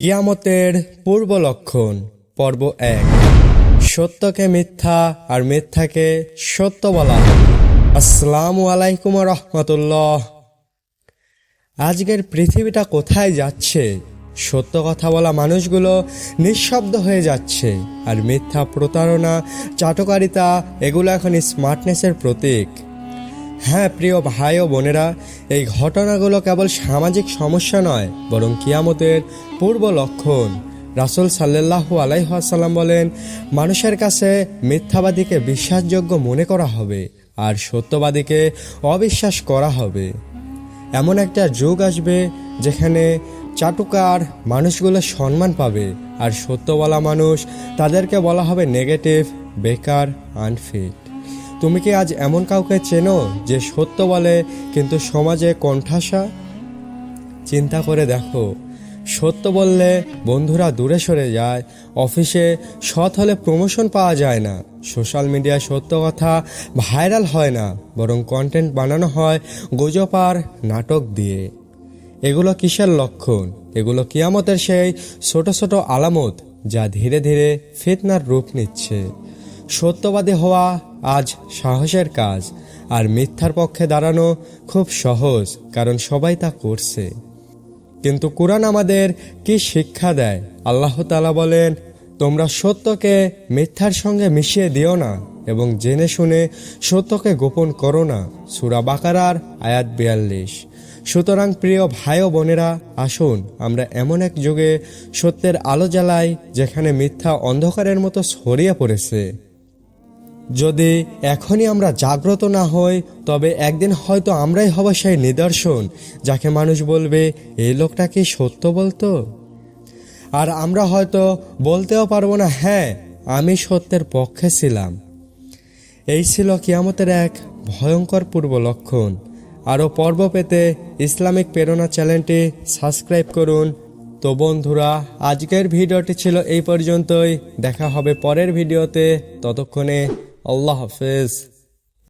কিয়ামতের পূর্ব লক্ষণ পর্ব ১। সত্যকে মিথ্যা আর মিথ্যাকে সত্য বলা হবে। আসসালামু আলাইকুম রহমতুল্লাহ। আজকের পৃথিবীটা কোথায় যাচ্ছে? সত্য কথা বলা মানুষগুলো নিঃশব্দ হয়ে যাচ্ছে, আর মিথ্যা, প্রতারণা, চাটুকারিতা এগুলো এখন স্মার্টনেসের প্রতীক। হ্যাঁ প্রিয় ভাই ও বোনেরা, এই ঘটনাগুলো কেবল সামাজিক সমস্যা নয়, বরং কিয়ামতের পূর্ব লক্ষণ। রাসূল সাল্লাল্লাহু আলাইহি ওয়াসাল্লাম বলেন, মানুষের কাছে মিথ্যাবাদীকে বিশ্বাসযোগ্য মনে করা হবে আর সত্যবাদীকে অবিশ্বাস করা হবে। এমন একটা যুগ আসবে যেখানে চাটুকার মানুষগুলো সম্মান পাবে, আর সত্য বলা মানুষ তাদেরকে বলা হবে নেগেটিভ, বেকার, আনফিট। তুমি কি আজ এমন কাউকে চেনো যে সত্য বলে কিন্তু সমাজে কোণঠাসা? চিন্তা করে দেখো, সত্য বললে বন্ধুরা দূরে সরে যায়, অফিসে সৎ হলে প্রমোশন পাওয়া যায় না, সোশ্যাল মিডিয়ায় সত্য কথা ভাইরাল হয় না, বরং কন্টেন্ট বানানো হয় গুজব আর নাটক দিয়ে। এগুলো কিসের লক্ষণ? এগুলো কিয়ামতের সেই ছোট ছোট আলামত যা ধীরে ধীরে ফিতনার রূপ নিচ্ছে। সত্যবাদী হওয়া আজ সাহসের কাজ, আর মিথ্যার পক্ষে দাঁড়ানো খুব সহজ, কারণ সবাই তা করছে। কিন্তু কুরআন আমাদের কি শিক্ষা দেয়? আল্লাহ তাআলা বলেন, তোমরা সত্যকে মিথ্যার সঙ্গে মিশিয়ে দিও না এবং জেনে শুনে সত্যকে গোপন করো না। সূরা বাকারার আয়াত ৪২। সুতরাং প্রিয় ভাই ও বোনেরা, আসুন আমরা এমন এক যুগে সত্যের আলো জ্বালাই যেখানে মিথ্যা অন্ধকারের মতো ছড়িয়ে পড়েছে। যদি এখনই আমরা জাগ্রত না হই, তবে একদিন হয়তো আমরাই হব সেই নিদর্শন যাকে মানুষ বলবে, এই লোকটা কি সত্য বলতো? আর আমরা হয়তো বলতেও পারবো না, হ্যাঁ আমি সত্যের পক্ষে ছিলাম। এই ছিল কিয়ামতের এক ভয়ঙ্কর পূর্ব লক্ষণ। আরও পর্ব পেতে ইসলামিক প্রেরণা চ্যানেলটি সাবস্ক্রাইব করুন। তো বন্ধুরা, আজকের ভিডিওটি ছিল এই পর্যন্তই। দেখা হবে পরের ভিডিওতে। ততক্ষণে আল্লাহ হাফেজ।